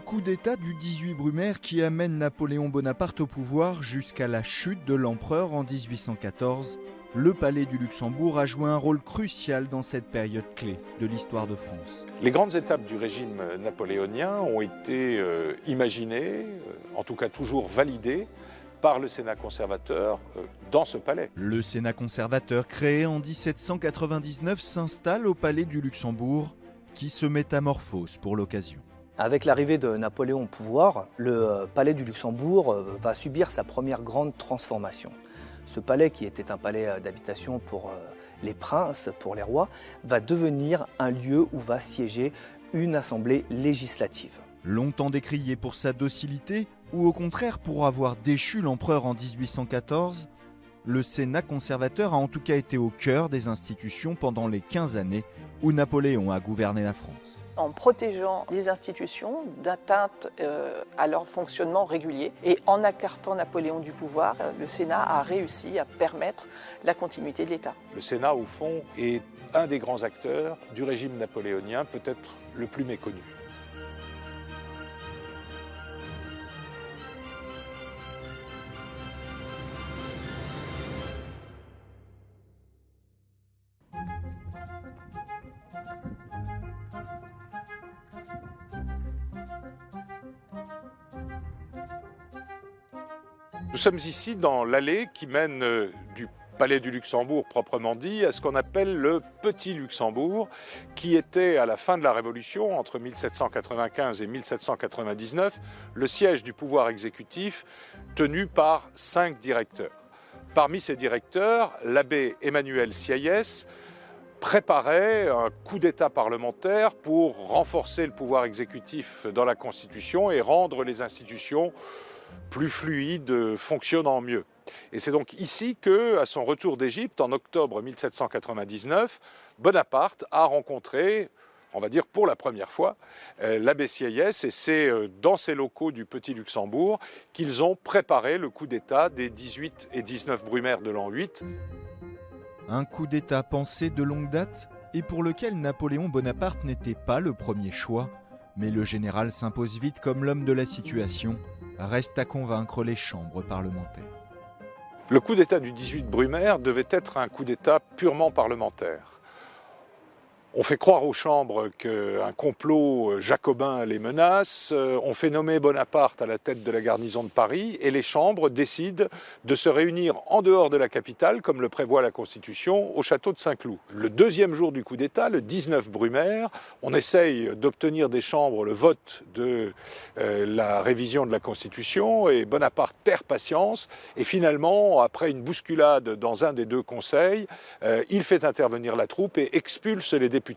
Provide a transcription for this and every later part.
coup d'État du 18 Brumaire qui amène Napoléon Bonaparte au pouvoir jusqu'à la chute de l'empereur en 1814, le Palais du Luxembourg a joué un rôle crucial dans cette période clé de l'histoire de France. Les grandes étapes du régime napoléonien ont été imaginées, en tout cas toujours validées, par le Sénat conservateur dans ce palais. Le Sénat conservateur, créé en 1799, s'installe au Palais du Luxembourg, qui se métamorphose pour l'occasion. Avec l'arrivée de Napoléon au pouvoir, le Palais du Luxembourg va subir sa première grande transformation. Ce palais, qui était un palais d'habitation pour les princes, pour les rois, va devenir un lieu où va siéger une assemblée législative. Longtemps décrié pour sa docilité, ou au contraire pour avoir déchu l'empereur en 1814, le Sénat conservateur a en tout cas été au cœur des institutions pendant les 15 années où Napoléon a gouverné la France. En protégeant les institutions d'atteinte à leur fonctionnement régulier et en écartant Napoléon du pouvoir, le Sénat a réussi à permettre la continuité de l'État. Le Sénat, au fond, est un des grands acteurs du régime napoléonien, peut-être le plus méconnu. Nous sommes ici dans l'allée qui mène du Palais du Luxembourg proprement dit à ce qu'on appelle le Petit Luxembourg, qui était à la fin de la Révolution, entre 1795 et 1799, le siège du pouvoir exécutif tenu par 5 directeurs. Parmi ces directeurs, l'abbé Emmanuel Sieyès préparait un coup d'État parlementaire pour renforcer le pouvoir exécutif dans la Constitution et rendre les institutions plus fluides, fonctionnant mieux. Et c'est donc ici que, à son retour d'Égypte en octobre 1799, Bonaparte a rencontré, on va dire pour la première fois, l'abbé Sieyès, et c'est dans ces locaux du Petit Luxembourg qu'ils ont préparé le coup d'État des 18 et 19 Brumaire de l'an 8. Un coup d'État pensé de longue date et pour lequel Napoléon Bonaparte n'était pas le premier choix, mais le général s'impose vite comme l'homme de la situation. Reste à convaincre les chambres parlementaires. Le coup d'État du 18 Brumaire devait être un coup d'État purement parlementaire. On fait croire aux chambres qu'un complot jacobin les menace, on fait nommer Bonaparte à la tête de la garnison de Paris et les chambres décident de se réunir en dehors de la capitale, comme le prévoit la Constitution, au château de Saint-Cloud. Le deuxième jour du coup d'État, le 19 Brumaire, on essaye d'obtenir des chambres le vote de la révision de la Constitution et Bonaparte perd patience et finalement, après une bousculade dans un des 2 conseils, il fait intervenir la troupe et expulse les députés.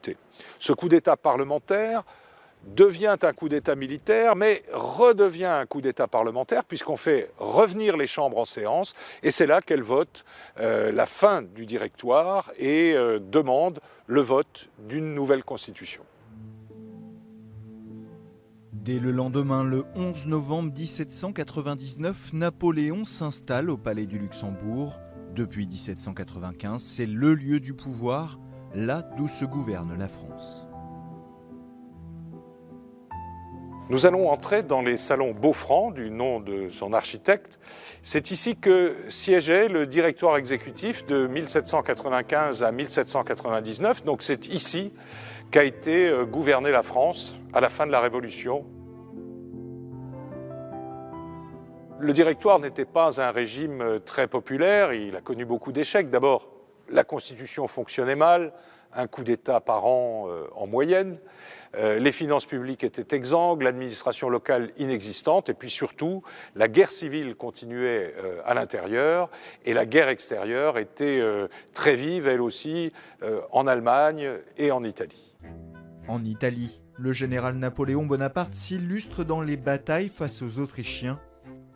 Ce coup d'État parlementaire devient un coup d'État militaire, mais redevient un coup d'État parlementaire puisqu'on fait revenir les chambres en séance et c'est là qu'elles votent la fin du directoire et demandent le vote d'une nouvelle constitution. Dès le lendemain, le 11 novembre 1799, Napoléon s'installe au Palais du Luxembourg. Depuis 1795, c'est le lieu du pouvoir, là d'où se gouverne la France. Nous allons entrer dans les salons Beaufranc, du nom de son architecte. C'est ici que siégeait le directoire exécutif de 1795 à 1799. Donc c'est ici qu'a été gouvernée la France à la fin de la Révolution. Le directoire n'était pas un régime très populaire, il a connu beaucoup d'échecs. D'abord, la Constitution fonctionnait mal, un coup d'État par an en moyenne. Les finances publiques étaient exsangues, l'administration locale inexistante, et puis surtout, la guerre civile continuait à l'intérieur, et la guerre extérieure était très vive, elle aussi, en Allemagne et en Italie. En Italie, le général Napoléon Bonaparte s'illustre dans les batailles face aux Autrichiens,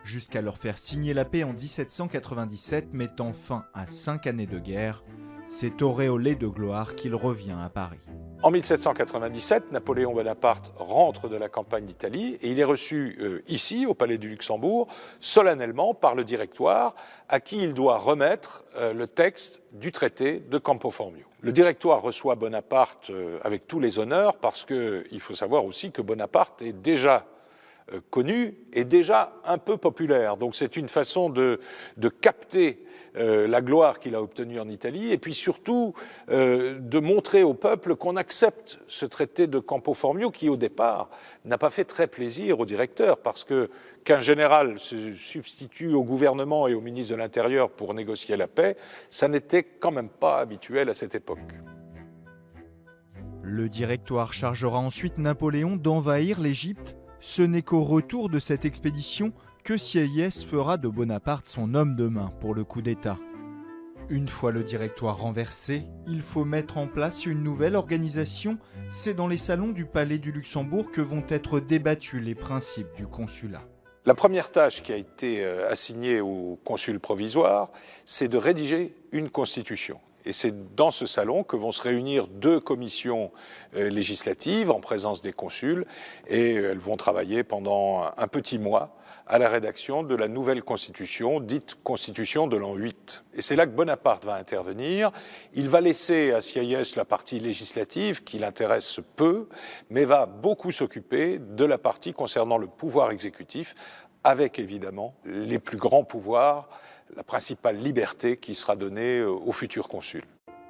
jusqu'à leur faire signer la paix en 1797, mettant fin à 5 années de guerre. C'est auréolé de gloire qu'il revient à Paris. En 1797, Napoléon Bonaparte rentre de la campagne d'Italie et il est reçu ici, au Palais du Luxembourg, solennellement par le directoire, à qui il doit remettre le texte du traité de Campo Formio. Le directoire reçoit Bonaparte avec tous les honneurs parce qu'il faut savoir aussi que Bonaparte est déjà connu est déjà un peu populaire. Donc c'est une façon de capter la gloire qu'il a obtenue en Italie et puis surtout de montrer au peuple qu'on accepte ce traité de Campo Formio qui au départ n'a pas fait très plaisir au directeur parce qu'un général se substitue au gouvernement et au ministre de l'Intérieur pour négocier la paix, ça n'était quand même pas habituel à cette époque. Le Directoire chargera ensuite Napoléon d'envahir l'Égypte. Ce n'est qu'au retour de cette expédition que Sieyès fera de Bonaparte son homme de main pour le coup d'État. Une fois le Directoire renversé, il faut mettre en place une nouvelle organisation. C'est dans les salons du Palais du Luxembourg que vont être débattus les principes du consulat. La première tâche qui a été assignée au consul provisoire, c'est de rédiger une constitution. Et c'est dans ce salon que vont se réunir 2 commissions législatives en présence des consuls et elles vont travailler pendant un petit mois à la rédaction de la nouvelle constitution, dite constitution de l'an 8. Et c'est là que Bonaparte va intervenir. Il va laisser à Sieyès la partie législative qui l'intéresse peu, mais va beaucoup s'occuper de la partie concernant le pouvoir exécutif, avec évidemment les plus grands pouvoirs, la principale liberté qui sera donnée au futur consul.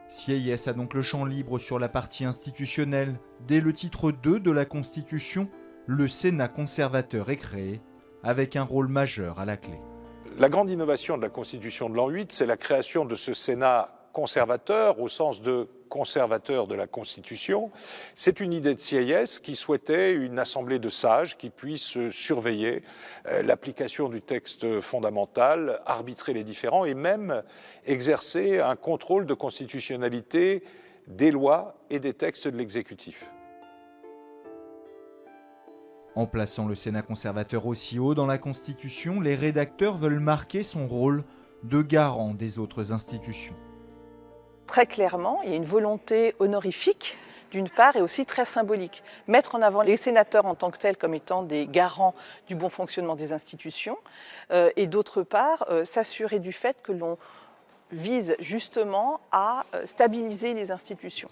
Sieyès a donc le champ libre sur la partie institutionnelle. Dès le titre 2 de la Constitution, le Sénat conservateur est créé, avec un rôle majeur à la clé. La grande innovation de la Constitution de l'an 8, c'est la création de ce Sénat conservateur, au sens de conservateur de la Constitution. C'est une idée de Sieyès qui souhaitait une assemblée de sages qui puisse surveiller l'application du texte fondamental, arbitrer les différends et même exercer un contrôle de constitutionnalité des lois et des textes de l'exécutif. En plaçant le Sénat conservateur aussi haut dans la Constitution, les rédacteurs veulent marquer son rôle de garant des autres institutions. Très clairement, il y a une volonté honorifique d'une part et aussi très symbolique. Mettre en avant les sénateurs en tant que tels comme étant des garants du bon fonctionnement des institutions et d'autre part s'assurer du fait que l'on vise justement à stabiliser les institutions.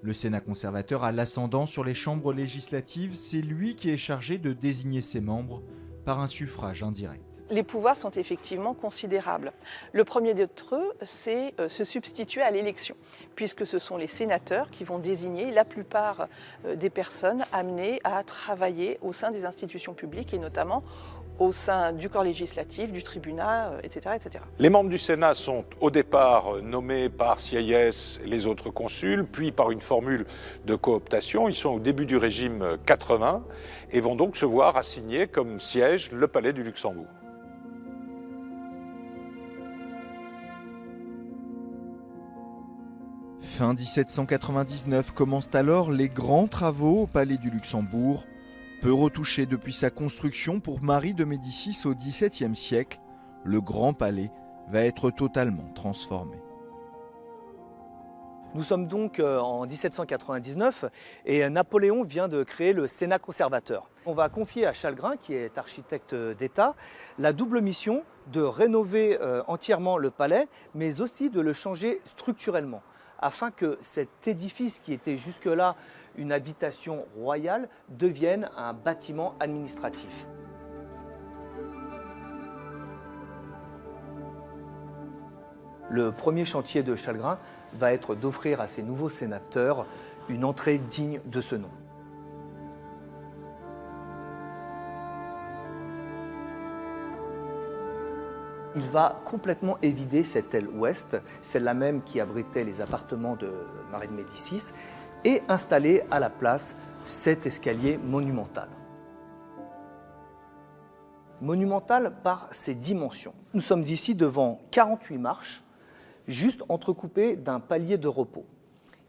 Le Sénat conservateur a l'ascendant sur les chambres législatives, c'est lui qui est chargé de désigner ses membres par un suffrage indirect. Les pouvoirs sont effectivement considérables. Le premier d'entre eux, c'est se substituer à l'élection, puisque ce sont les sénateurs qui vont désigner la plupart des personnes amenées à travailler au sein des institutions publiques et notamment au sein du corps législatif, du tribunat, etc., etc. Les membres du Sénat sont au départ nommés par Sieyès et les autres consuls, puis par une formule de cooptation. Ils sont au début du régime 80 et vont donc se voir assigner comme siège le Palais du Luxembourg. Fin 1799 commencent alors les grands travaux au Palais du Luxembourg. Peu retouché depuis sa construction pour Marie de Médicis au XVIIe siècle, le Grand Palais va être totalement transformé. Nous sommes donc en 1799 et Napoléon vient de créer le Sénat conservateur. On va confier à Chalgrin, qui est architecte d'État, la double mission de rénover entièrement le palais, mais aussi de le changer structurellement, afin que cet édifice qui était jusque-là une habitation royale devienne un bâtiment administratif. Le premier chantier de Chalgrin va être d'offrir à ces nouveaux sénateurs une entrée digne de ce nom. Il va complètement évider cette aile ouest, celle-là même qui abritait les appartements de Marie de Médicis, et installer à la place cet escalier monumental. Monumental par ses dimensions. Nous sommes ici devant 48 marches, juste entrecoupées d'un palier de repos.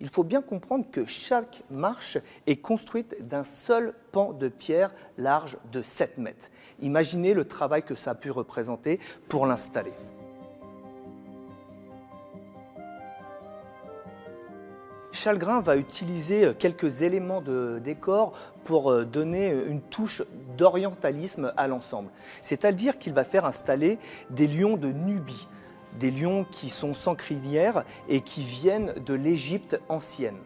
Il faut bien comprendre que chaque marche est construite d'un seul pan de pierre large de 7 mètres. Imaginez le travail que ça a pu représenter pour l'installer. Chalgrin va utiliser quelques éléments de décor pour donner une touche d'orientalisme à l'ensemble. C'est-à-dire qu'il va faire installer des lions de Nubie, des lions qui sont sans crinière et qui viennent de l'Égypte ancienne.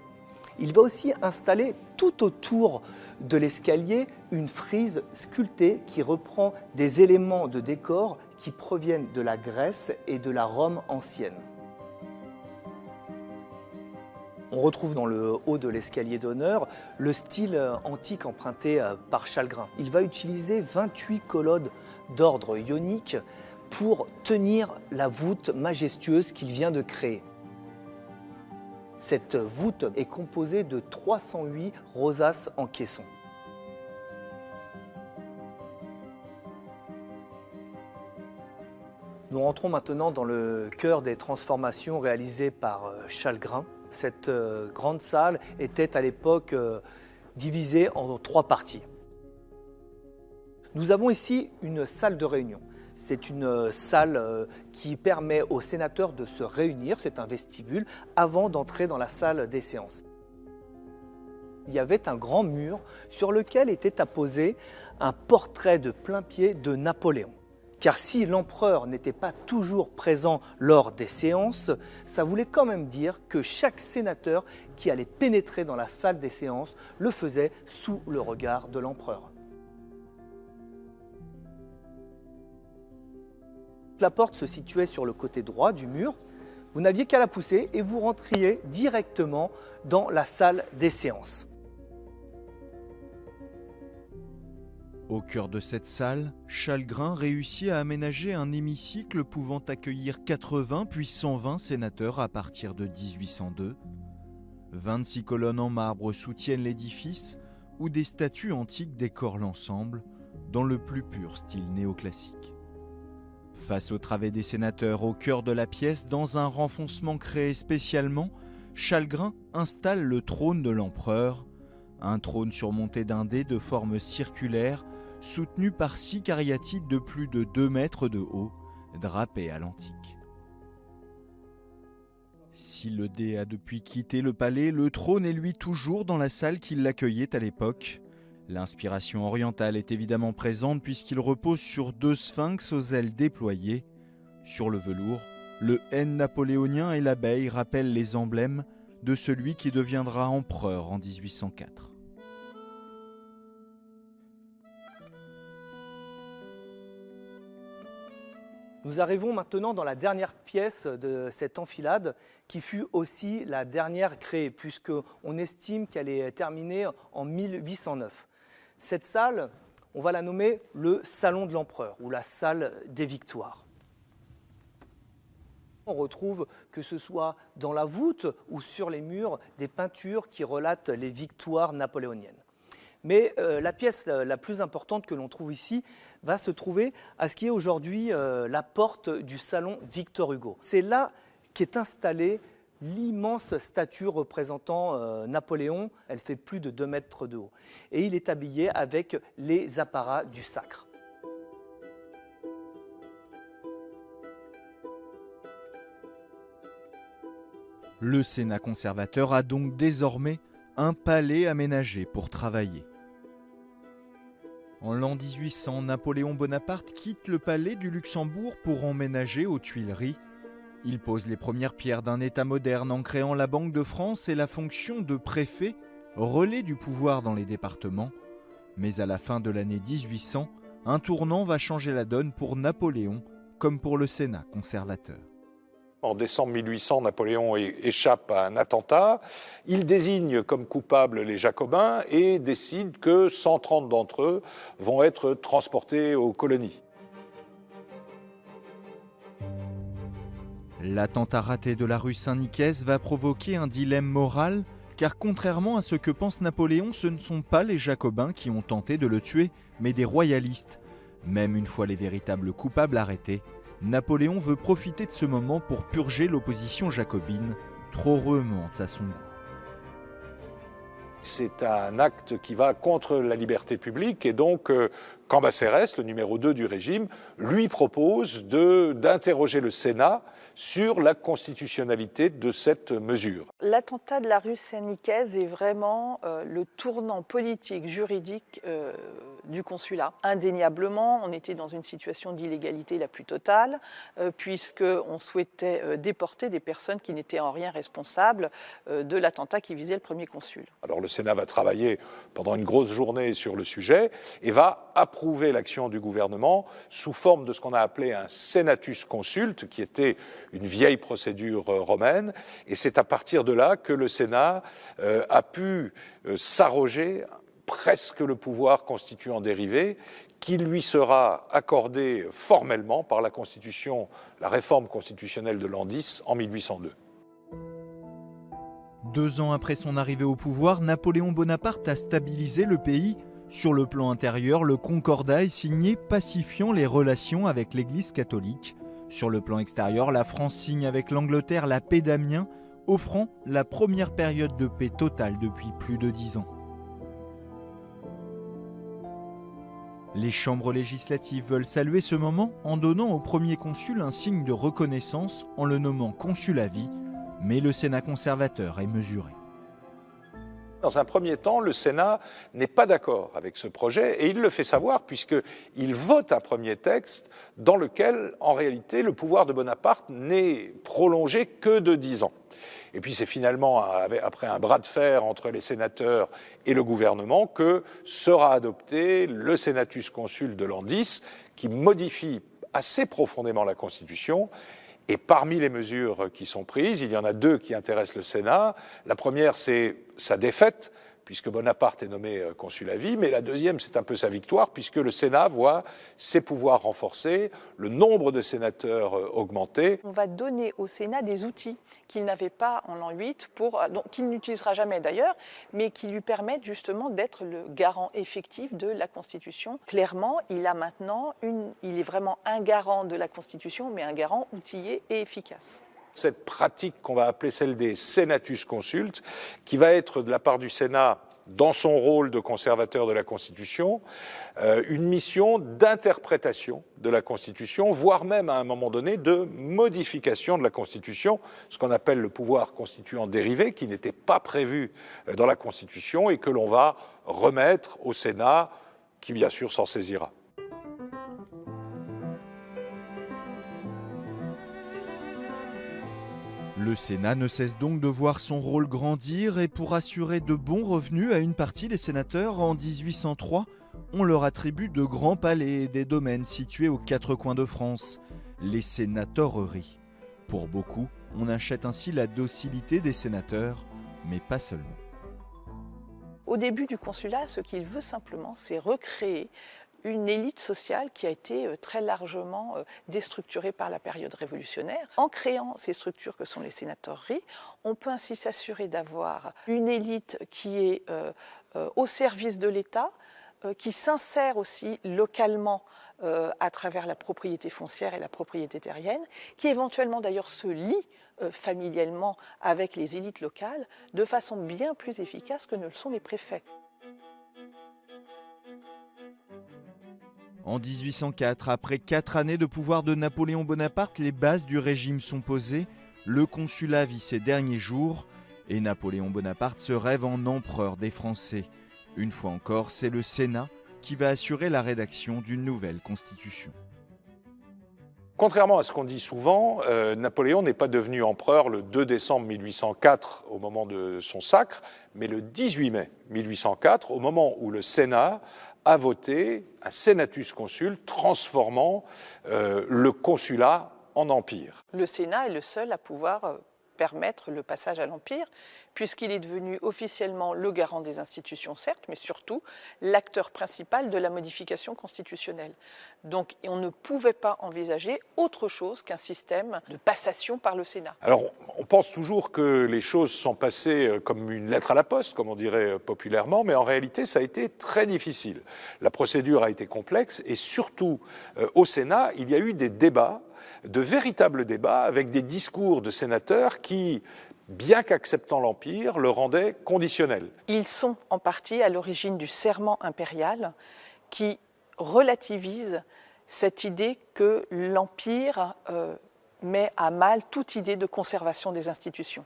Il va aussi installer tout autour de l'escalier une frise sculptée qui reprend des éléments de décor qui proviennent de la Grèce et de la Rome ancienne. On retrouve dans le haut de l'escalier d'honneur le style antique emprunté par Chalgrin. Il va utiliser 28 colonnes d'ordre ionique pour tenir la voûte majestueuse qu'il vient de créer. Cette voûte est composée de 308 rosaces en caisson. Nous rentrons maintenant dans le cœur des transformations réalisées par Chalgrin. Cette grande salle était à l'époque divisée en 3 parties. Nous avons ici une salle de réunion. C'est une salle qui permet aux sénateurs de se réunir, c'est un vestibule, avant d'entrer dans la salle des séances. Il y avait un grand mur sur lequel était apposé un portrait de plain-pied de Napoléon. Car si l'empereur n'était pas toujours présent lors des séances, ça voulait quand même dire que chaque sénateur qui allait pénétrer dans la salle des séances le faisait sous le regard de l'empereur. La porte se situait sur le côté droit du mur. Vous n'aviez qu'à la pousser et vous rentriez directement dans la salle des séances. Au cœur de cette salle, Chalgrin réussit à aménager un hémicycle pouvant accueillir 80 puis 120 sénateurs à partir de 1802. 26 colonnes en marbre soutiennent l'édifice où des statues antiques décorent l'ensemble dans le plus pur style néoclassique. Face au travée des sénateurs au cœur de la pièce, dans un renfoncement créé spécialement, Chalgrin installe le trône de l'empereur, un trône surmonté d'un dé de forme circulaire, soutenu par 6 cariatides de plus de 2 mètres de haut, drapés à l'antique. Si le dé a depuis quitté le palais, le trône est lui toujours dans la salle qui l'accueillait à l'époque. L'inspiration orientale est évidemment présente puisqu'il repose sur 2 sphinx aux ailes déployées. Sur le velours, le N napoléonien et l'abeille rappellent les emblèmes de celui qui deviendra empereur en 1804. Nous arrivons maintenant dans la dernière pièce de cette enfilade qui fut aussi la dernière créée puisqu'on estime qu'elle est terminée en 1809. Cette salle, on va la nommer le Salon de l'Empereur ou la salle des Victoires. On retrouve, que ce soit dans la voûte ou sur les murs, des peintures qui relatent les victoires napoléoniennes. Mais la pièce la plus importante que l'on trouve ici va se trouver à ce qui est aujourd'hui la porte du salon Victor Hugo. C'est là qu'est installée l'immense statue représentant Napoléon. Elle fait plus de 2 mètres de haut. Et il est habillé avec les apparats du sacre. Le Sénat conservateur a donc désormais un palais aménagé pour travailler. En l'an 1800, Napoléon Bonaparte quitte le palais du Luxembourg pour emménager aux Tuileries. Il pose les premières pierres d'un État moderne en créant la Banque de France et la fonction de préfet, relais du pouvoir dans les départements. Mais à la fin de l'année 1800, un tournant va changer la donne pour Napoléon comme pour le Sénat conservateur. En décembre 1800, Napoléon échappe à un attentat. Il désigne comme coupables les Jacobins et décide que 130 d'entre eux vont être transportés aux colonies. L'attentat raté de la rue Saint-Nicaise va provoquer un dilemme moral, car contrairement à ce que pense Napoléon, ce ne sont pas les Jacobins qui ont tenté de le tuer, mais des royalistes. Même une fois les véritables coupables arrêtés, Napoléon veut profiter de ce moment pour purger l'opposition jacobine, trop remuante à son goût. C'est un acte qui va contre la liberté publique et donc Cambacérès, le numéro 2 du régime, lui propose d'interroger le Sénat sur la constitutionnalité de cette mesure. L'attentat de la rue Saint-Nicaise est vraiment le tournant politique, juridique du consulat. Indéniablement, on était dans une situation d'illégalité la plus totale, puisqu'on souhaitait déporter des personnes qui n'étaient en rien responsables de l'attentat qui visait le premier consul. Alors le Sénat va travailler pendant une grosse journée sur le sujet et va approuver l'action du gouvernement sous forme de ce qu'on a appelé un senatus consulte, qui était une vieille procédure romaine, et c'est à partir de là que le Sénat a pu s'arroger presque le pouvoir constituant dérivé qui lui sera accordé formellement par la Constitution, la réforme constitutionnelle de l'an 10 en 1802. 2 ans après son arrivée au pouvoir, Napoléon Bonaparte a stabilisé le pays. Sur le plan intérieur, le Concordat est signé pacifiant les relations avec l'Église catholique. Sur le plan extérieur, la France signe avec l'Angleterre la paix d'Amiens, offrant la première période de paix totale depuis plus de 10 ans. Les chambres législatives veulent saluer ce moment en donnant au premier consul un signe de reconnaissance en le nommant consul à vie, mais le Sénat conservateur est mesuré. Dans un premier temps, le Sénat n'est pas d'accord avec ce projet et il le fait savoir puisqu'il vote un premier texte dans lequel, en réalité, le pouvoir de Bonaparte n'est prolongé que de 10 ans. Et puis c'est finalement, après un bras de fer entre les sénateurs et le gouvernement, que sera adopté le Senatus Consulte de l'an 10, qui modifie assez profondément la Constitution. Et parmi les mesures qui sont prises, il y en a 2 qui intéressent le Sénat. La première, c'est sa défaite, puisque Bonaparte est nommé consul à vie, mais la deuxième, c'est un peu sa victoire, puisque le Sénat voit ses pouvoirs renforcés, le nombre de sénateurs augmenter. On va donner au Sénat des outils qu'il n'avait pas en l'an 8, qu'il n'utilisera jamais d'ailleurs, mais qui lui permettent justement d'être le garant effectif de la Constitution. Clairement, il est vraiment un garant de la Constitution, mais un garant outillé et efficace. Cette pratique qu'on va appeler celle des senatus consultes, qui va être de la part du Sénat, dans son rôle de conservateur de la Constitution, une mission d'interprétation de la Constitution, voire même à un moment donné de modification de la Constitution, ce qu'on appelle le pouvoir constituant dérivé, qui n'était pas prévu dans la Constitution et que l'on va remettre au Sénat, qui bien sûr s'en saisira. Le Sénat ne cesse donc de voir son rôle grandir et pour assurer de bons revenus à une partie des sénateurs, en 1803, on leur attribue de grands palais et des domaines situés aux 4 coins de France, les sénatoreries. Pour beaucoup, on achète ainsi la docilité des sénateurs, mais pas seulement. Au début du consulat, ce qu'il veut simplement, c'est recréer une élite sociale qui a été très largement déstructurée par la période révolutionnaire. En créant ces structures que sont les sénatoreries, on peut ainsi s'assurer d'avoir une élite qui est au service de l'État, qui s'insère aussi localement à travers la propriété foncière et la propriété terrienne, qui éventuellement d'ailleurs se lie familialement avec les élites locales de façon bien plus efficace que ne le sont les préfets. En 1804, après 4 années de pouvoir de Napoléon Bonaparte, les bases du régime sont posées, le consulat vit ses derniers jours et Napoléon Bonaparte se rêve en empereur des Français. Une fois encore, c'est le Sénat qui va assurer la rédaction d'une nouvelle constitution. Contrairement à ce qu'on dit souvent, Napoléon n'est pas devenu empereur le 2 décembre 1804 au moment de son sacre, mais le 18 mai 1804 au moment où le Sénat a voté un senatus consulte transformant le consulat en empire. Le Sénat est le seul à pouvoir permettre le passage à l'empire, puisqu'il est devenu officiellement le garant des institutions, certes, mais surtout l'acteur principal de la modification constitutionnelle. Donc on ne pouvait pas envisager autre chose qu'un système de passation par le Sénat. Alors on pense toujours que les choses sont passées comme une lettre à la poste, comme on dirait populairement, mais en réalité ça a été très difficile. La procédure a été complexe et surtout au Sénat, il y a eu des débats, de véritables débats avec des discours de sénateurs qui, bien qu'acceptant l'Empire, le rendaient conditionnel. Ils sont en partie à l'origine du serment impérial qui relativise cette idée que l'Empire met à mal toute idée de conservation des institutions.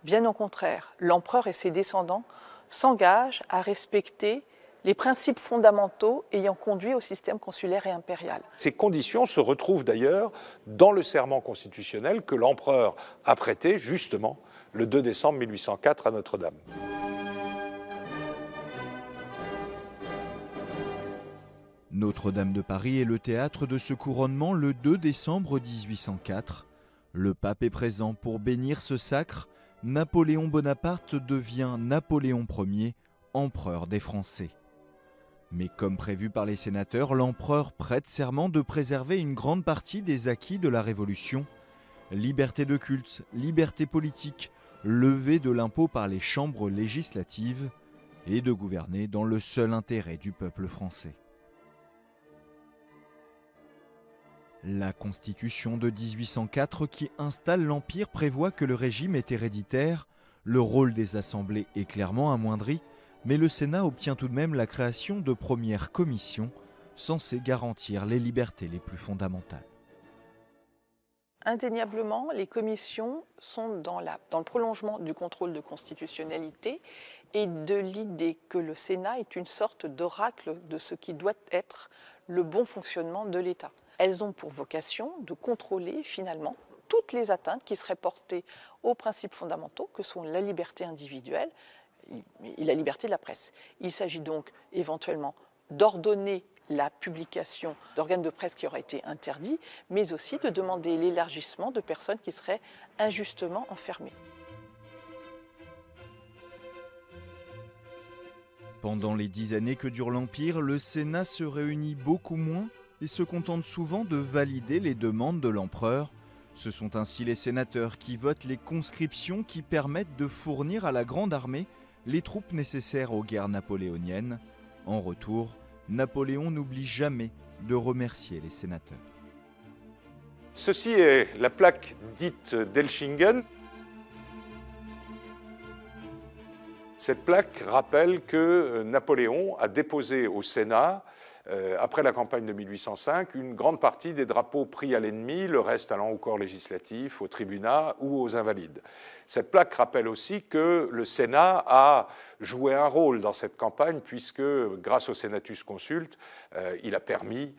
Bien au contraire, l'empereur et ses descendants s'engagent à respecter les principes fondamentaux ayant conduit au système consulaire et impérial. Ces conditions se retrouvent d'ailleurs dans le serment constitutionnel que l'empereur a prêté justement le 2 décembre 1804 à Notre-Dame. Notre-Dame de Paris est le théâtre de ce couronnement le 2 décembre 1804. Le pape est présent pour bénir ce sacre. Napoléon Bonaparte devient Napoléon Ier, empereur des Français. Mais comme prévu par les sénateurs, l'empereur prête serment de préserver une grande partie des acquis de la Révolution. Liberté de culte, liberté politique, levée de l'impôt par les chambres législatives et de gouverner dans le seul intérêt du peuple français. La Constitution de 1804 qui installe l'Empire prévoit que le régime est héréditaire, le rôle des assemblées est clairement amoindri, mais le Sénat obtient tout de même la création de premières commissions censées garantir les libertés les plus fondamentales. Indéniablement, les commissions sont dans le prolongement du contrôle de constitutionnalité et de l'idée que le Sénat est une sorte d'oracle de ce qui doit être le bon fonctionnement de l'État. Elles ont pour vocation de contrôler finalement toutes les atteintes qui seraient portées aux principes fondamentaux que sont la liberté individuelle et la liberté de la presse. Il s'agit donc éventuellement d'ordonner la publication d'organes de presse qui auraient été interdits, mais aussi de demander l'élargissement de personnes qui seraient injustement enfermées. Pendant les 10 années que dure l'Empire, le Sénat se réunit beaucoup moins et se contente souvent de valider les demandes de l'empereur. Ce sont ainsi les sénateurs qui votent les conscriptions qui permettent de fournir à la Grande Armée les troupes nécessaires aux guerres napoléoniennes. En retour, Napoléon n'oublie jamais de remercier les sénateurs. Ceci est la plaque dite d'Elchingen. Cette plaque rappelle que Napoléon a déposé au Sénat, après la campagne de 1805, une grande partie des drapeaux pris à l'ennemi, le reste allant au corps législatif, au tribunat ou aux invalides. Cette plaque rappelle aussi que le Sénat a joué un rôle dans cette campagne puisque, grâce au Senatus Consulte, il a permis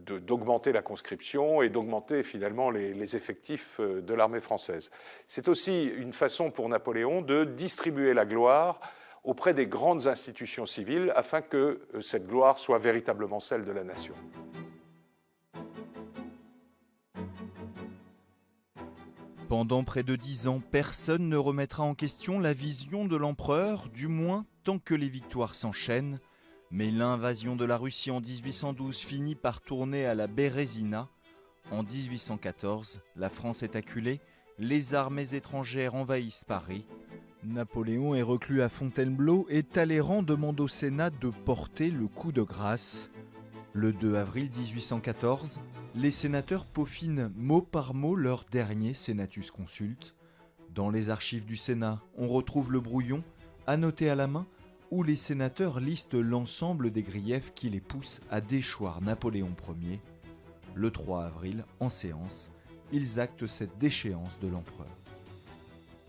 d'augmenter la conscription et d'augmenter finalement les effectifs de l'armée française. C'est aussi une façon pour Napoléon de distribuer la gloire auprès des grandes institutions civiles afin que cette gloire soit véritablement celle de la nation. Pendant près de 10 ans, personne ne remettra en question la vision de l'empereur, du moins tant que les victoires s'enchaînent. Mais l'invasion de la Russie en 1812 finit par tourner à la Bérésina. En 1814, la France est acculée, les armées étrangères envahissent Paris. Napoléon est reclus à Fontainebleau et Talleyrand demande au Sénat de porter le coup de grâce. Le 2 avril 1814, les sénateurs peaufinent mot par mot leur dernier Senatus Consulte. Dans les archives du Sénat, on retrouve le brouillon, annoté à la main, où les sénateurs listent l'ensemble des griefs qui les poussent à déchoir Napoléon Ier. Le 3 avril, en séance, ils actent cette déchéance de l'empereur.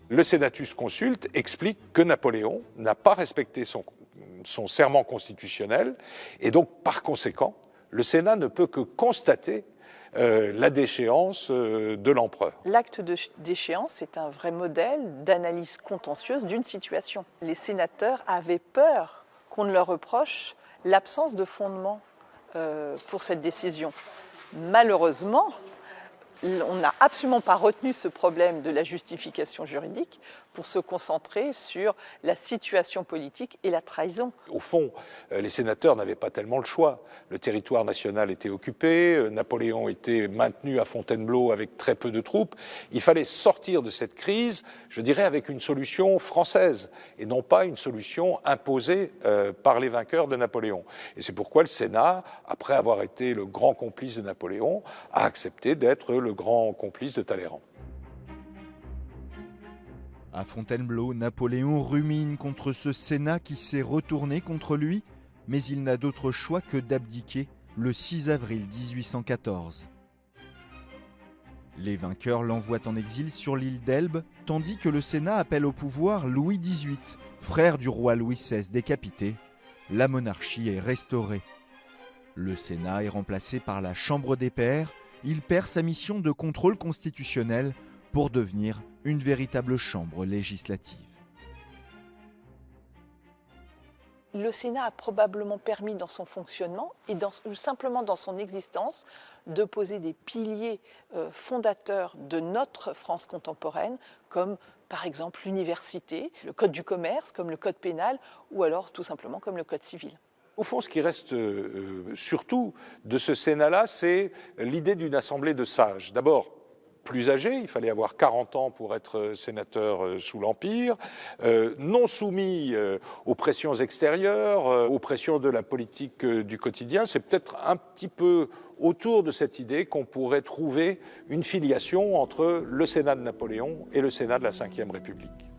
Le Senatus Consulte explique que Napoléon n'a pas respecté son serment constitutionnel et donc, par conséquent, le Sénat ne peut que constater la déchéance de l'empereur. L'acte de déchéance est un vrai modèle d'analyse contentieuse d'une situation. Les sénateurs avaient peur qu'on ne leur reproche l'absence de fondement pour cette décision. Malheureusement, on n'a absolument pas retenu ce problème de la justification juridique pour se concentrer sur la situation politique et la trahison. Au fond, les sénateurs n'avaient pas tellement le choix. Le territoire national était occupé, Napoléon était maintenu à Fontainebleau avec très peu de troupes. Il fallait sortir de cette crise, je dirais, avec une solution française et non pas une solution imposée par les vainqueurs de Napoléon. Et c'est pourquoi le Sénat, après avoir été le grand complice de Napoléon, a accepté d'être le grand complice de Talleyrand. À Fontainebleau, Napoléon rumine contre ce Sénat qui s'est retourné contre lui. mais il n'a d'autre choix que d'abdiquer le 6 avril 1814. Les vainqueurs l'envoient en exil sur l'île d'Elbe, tandis que le Sénat appelle au pouvoir Louis XVIII, frère du roi Louis XVI décapité. La monarchie est restaurée. Le Sénat est remplacé par la Chambre des Pairs. Il perd sa mission de contrôle constitutionnel pour devenir une véritable chambre législative. Le Sénat a probablement permis dans son fonctionnement et simplement dans son existence de poser des piliers fondateurs de notre France contemporaine, comme par exemple l'université, le code du commerce, comme le code pénal, ou alors tout simplement comme le code civil. Au fond, ce qui reste surtout de ce Sénat-là, c'est l'idée d'une assemblée de sages. D'abord, plus âgé, il fallait avoir 40 ans pour être sénateur sous l'Empire, non soumis aux pressions extérieures, aux pressions de la politique du quotidien. C'est peut-être un petit peu autour de cette idée qu'on pourrait trouver une filiation entre le Sénat de Napoléon et le Sénat de la Ve République.